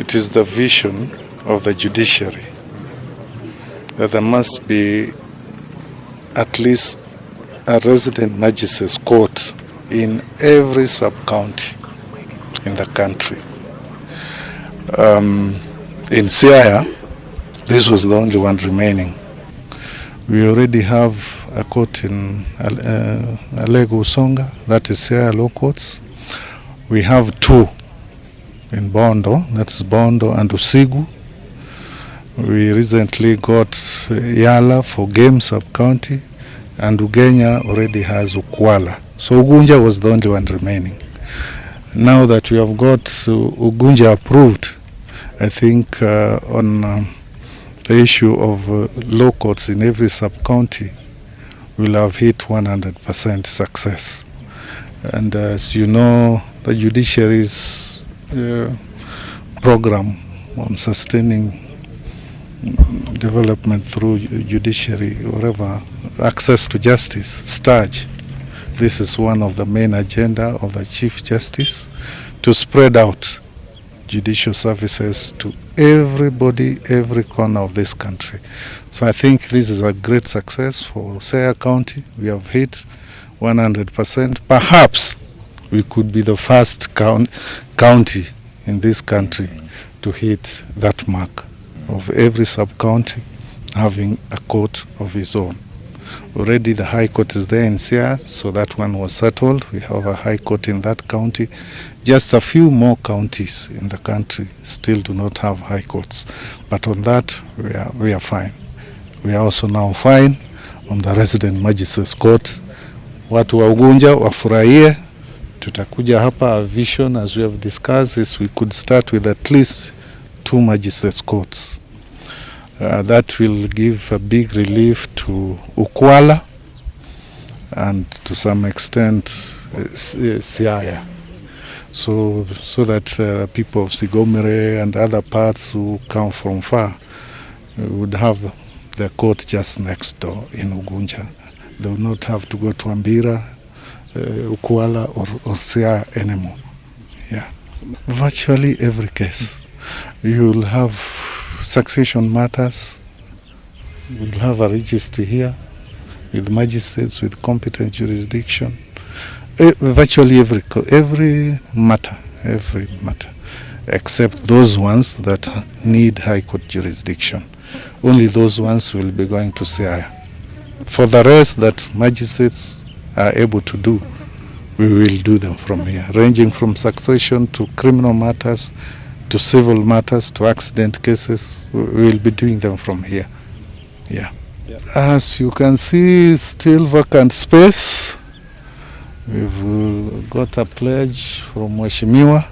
It is the vision of the judiciary that there must be at least a resident magistrate's court in every sub-county in the country. In Siaya, this was the only one remaining. We already have a court in Alego Usonga, that is Siaya Law Courts. We have two in Bondo, that's Bondo and Usigu. We recently got Yala for Game Sub-County, and Ugenya already has Ukwala. So Ugunja was the only one remaining. Now that we have got Ugunja approved, I think on the issue of law courts in every sub-county, we'll have hit 100% success. And as you know, the judiciary's program on sustaining development through judiciary, whatever, access to justice, STAJ. This is one of the main agenda of the Chief Justice, to spread out judicial services to everybody, every corner of this country. So I think this is a great success for Siaya County. We have hit 100%. Perhaps we could be the first county in this country to hit that mark of every sub-county having a court of its own. Already the High Court is there in Siaya, so that one was settled. We have a High Court in that county. Just a few more counties in the country still do not have High Courts. But on that, we are fine. We are also now fine on the Resident Magistrates Court. Watu wa Ugunja wafurahie. Tutakuja hapa. Our vision, as we have discussed, is we could start with at least 2 magistrates courts. That will give a big relief to Ukwala and to some extent Siaya. So that people of Sigomere and other parts who come from far would have the court just next door in Ugunja. They will not have to go to Ambira, Ukwala or Siaya anymore. Yeah. Virtually every case. You will have succession matters. We'll have a registry here with magistrates with competent jurisdiction. Virtually every matter, except those ones that need High Court jurisdiction. Only those ones will be going to Siaya. For the rest that magistrates are able to do, we will do them from here, ranging from succession to criminal matters, to civil matters, to accident cases. We will be doing them from here. Yeah. As you can see, still vacant space. We've got a pledge from Mheshimiwa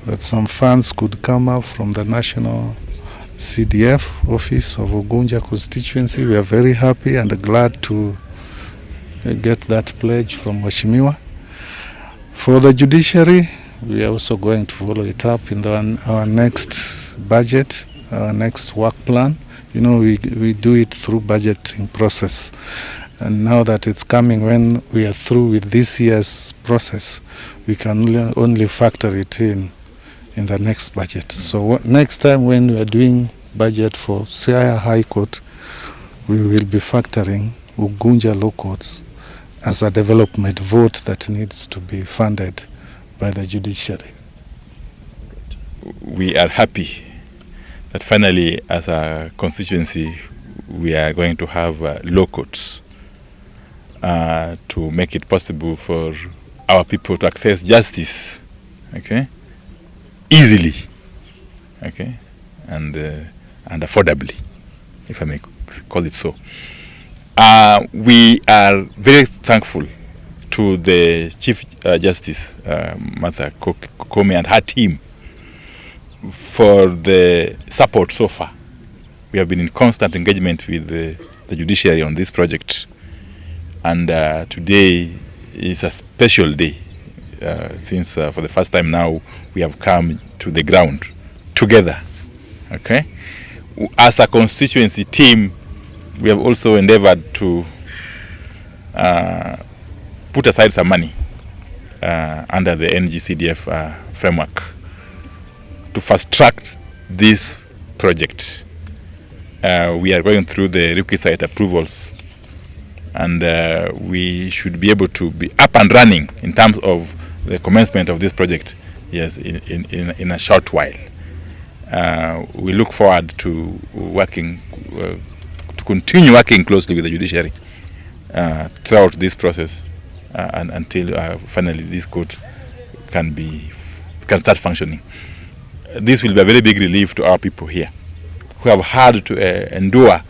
that some funds could come up from the National CDF Office of Ugunja constituency. We are very happy and glad to get that pledge from Mheshimiwa. For the judiciary, we are also going to follow it up in our next budget, our next work plan. You know, we do it through budgeting process. And now that it's coming, when we are through with this year's process, we can only factor it in the next budget. So next time when we are doing budget for Siaya High Court, we will be factoring Ugunja Law Courts as a development vote that needs to be funded by the judiciary. We are happy that finally, as a constituency, we are going to have law courts to make it possible for our people to access justice, okay, easily, okay, and affordably, if I may call it so. We are very thankful to the Chief Justice, Martha Koome, and her team for the support so far. We have been in constant engagement with the judiciary on this project, and today is a special day since for the first time now we have come to the ground together. Okay, as a constituency team, we have also endeavored to put aside some money under the NGCDF framework to fast track this project. We are going through the requisite approvals, and we should be able to be up and running in terms of the commencement of this project, yes, in a short while. We look forward to working, to continue working closely with the judiciary throughout this process and until finally this court can start functioning. This will be a very big relief to our people here, who have had to endure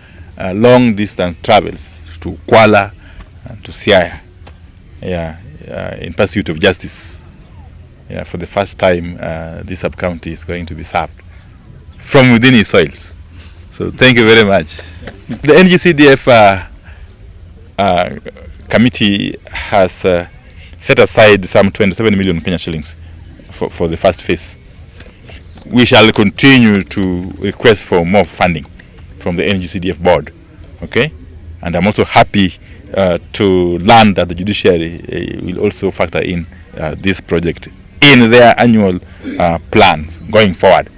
long distance travels to Kuala and to Siaya, in pursuit of justice. For the first time, this sub-county is going to be served from within its soils. So thank you very much. The NGCDF committee has set aside some 27 million Kenya shillings for the first phase. We shall continue to request for more funding from the NGCDF board, okay? And I'm also happy to learn that the judiciary will also factor in this project in their annual plans going forward.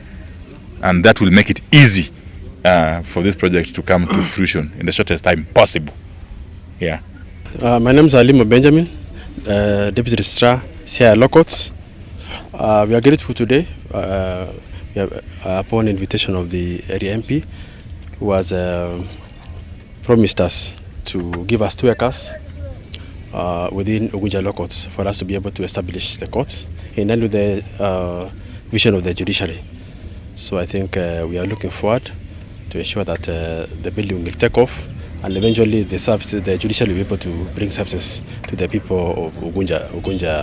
And that will make it easy for this project to come to fruition in the shortest time possible. Yeah. My name is Alimo Benjamin, Deputy Registrar, Siaya Law Courts. We are grateful today upon invitation of the area MP, who has promised us to give us 2 acres within Ugunja Law Courts for us to be able to establish the courts in line with the vision of the judiciary. So I think we are looking forward to ensure that the building will take off, and eventually the judiciary will be able to bring services to the people of Ugunja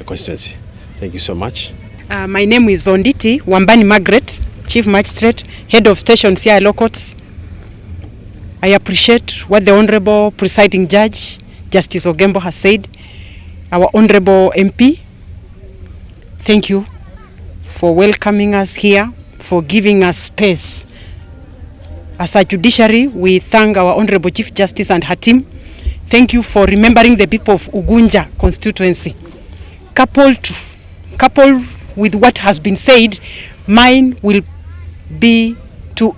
constituency. Thank you so much. My name is Onditi Wambani Margaret, Chief Magistrate, Head of Station Siaya Law Courts. I appreciate what the Honorable Presiding Judge, Justice Ogembo, has said. Our Honorable MP, thank you for welcoming us here, for giving us space. As a judiciary, we thank our Honorable Chief Justice and her team. Thank you for remembering the people of Ugunja constituency. Coupled with what has been said, mine will be to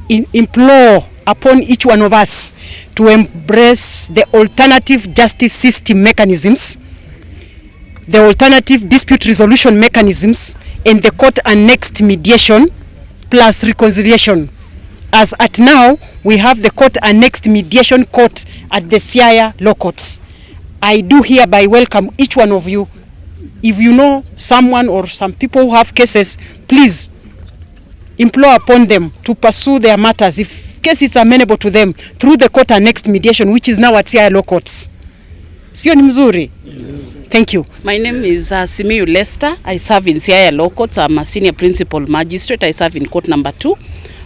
implore upon each one of us to embrace the alternative justice system mechanisms, the alternative dispute resolution mechanisms, and the court annexed mediation plus reconciliation. As at now, we have the court annexed mediation court at the Siaya Law Courts. I do hereby welcome each one of you. If you know someone or some people who have cases, please implore upon them to pursue their matters, if cases are amenable to them, through the court annexed mediation, which is now at Siaya Law Courts. Sio ni mzuri? Yes. Thank you. My name is Simiyu Lester. I serve in Siaya Law Courts. I'm a senior principal magistrate. I serve in court number 2.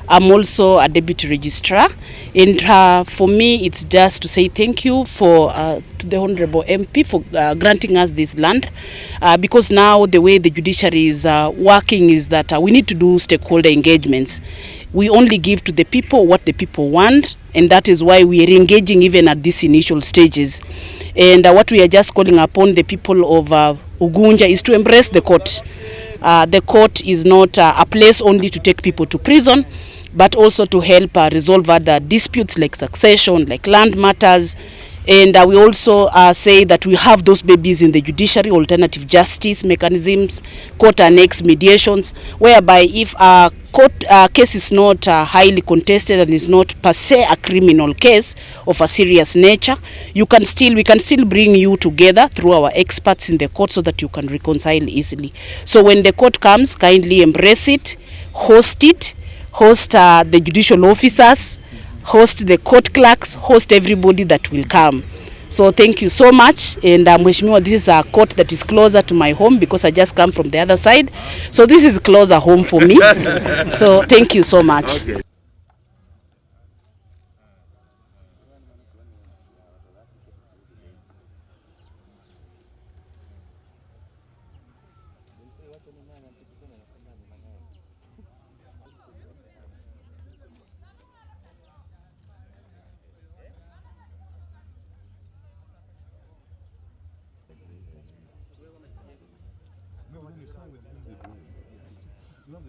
I'm also a deputy registrar, and for me it's just to say thank you to the Honorable MP for granting us this land, because now the way the judiciary is working is that we need to do stakeholder engagements. We only give to the people what the people want, and that is why we are engaging even at these initial stages. And what we are just calling upon the people of Ugunja is to embrace the court. The court is not a place only to take people to prison, but also to help resolve other disputes like succession, like land matters. And we also say that we have those babies in the judiciary, alternative justice mechanisms, court annexed mediations, whereby if a court case is not highly contested and is not per se a criminal case of a serious nature, we can still bring you together through our experts in the court so that you can reconcile easily. So when the court comes, kindly embrace it, host the judicial officers, host the court clerks, host everybody that will come. So thank you so much. And Mheshimiwa, this is a court that is closer to my home because I just come from the other side. So this is closer home for me. So thank you so much. Okay. Yeah,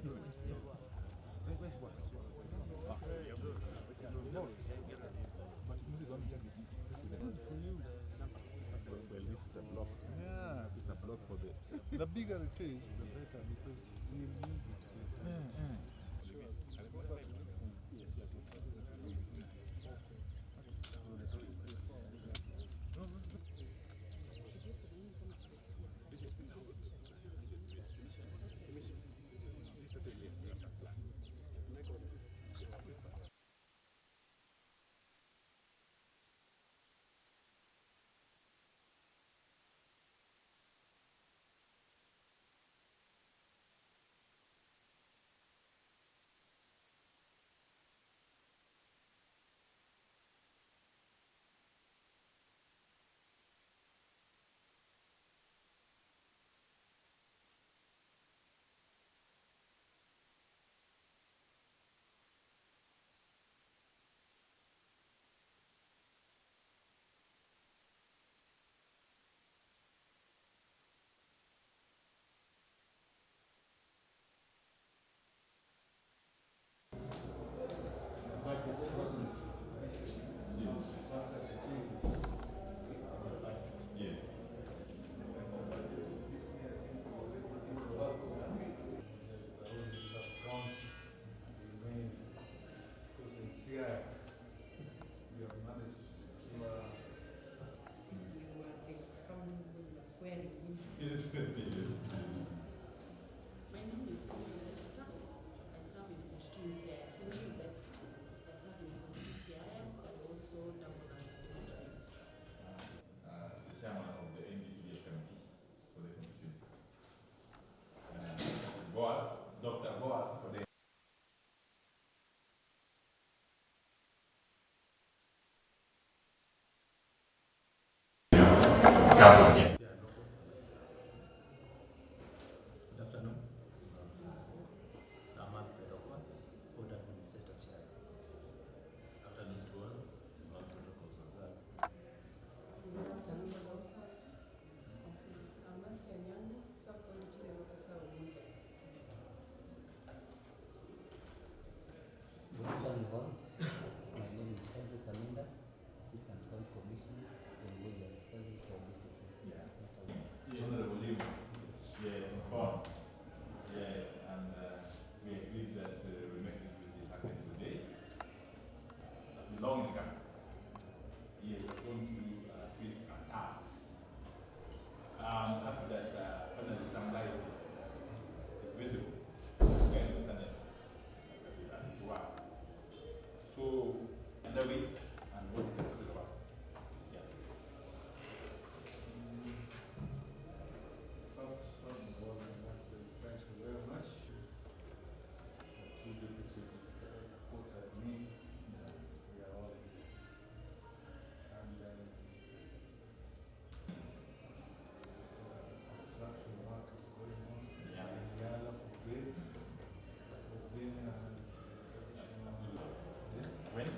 it's a block for the bigger it is, the better, because we use it. My name is Senior Lester. I serve in constituency. Senior Lester. I serve in constituency. I also double as a deputy registrar. The chairman of the NDCDA committee for the constituency. Dr. Boaz for the council here. Good afternoon. I'm Alfred Okwa, Board Administrator here. After this tour, all protocols observed. Good afternoon, Madam Sir. I'm Marcia Nyango, Sub-County Officer of Ugunja. Good afternoon, all. My name is Henry Kaminda, Assistant County Commissioner, and we are responsible for BCC. Honorable Lim, yes, informed. Yes, and we agreed that we make this visit happen today. Long in the camp. Yes, we're going to twist and turn. I'm happy that finally some light is visible. Again, internet, as it were. So, underway, and what is expected of us? Yeah. First of all, I must say thank you very much. The two deputies reported me. We are all here. And construction work is going on. Yeah. Yala for Green. For Green has traditional. Yes. When?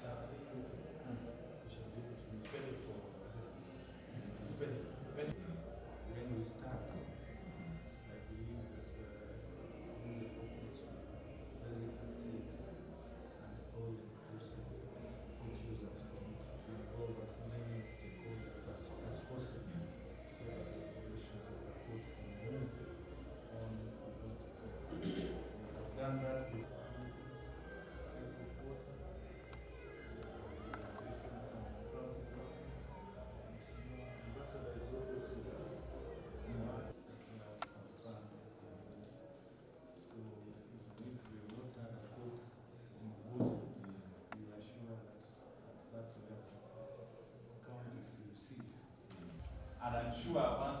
After this meeting, we shall be able to be spending for spending. When we start, I believe that we the locals will be very active and all inclusive good users committee to involve as many stakeholders as possible so that the operations of the court can move on what it's all. We have done that with our meetings every quarter. Ambassador is always with us. Concern. So if we want to have a court in wood, we are sure that at that level, counties receive. And I'm sure once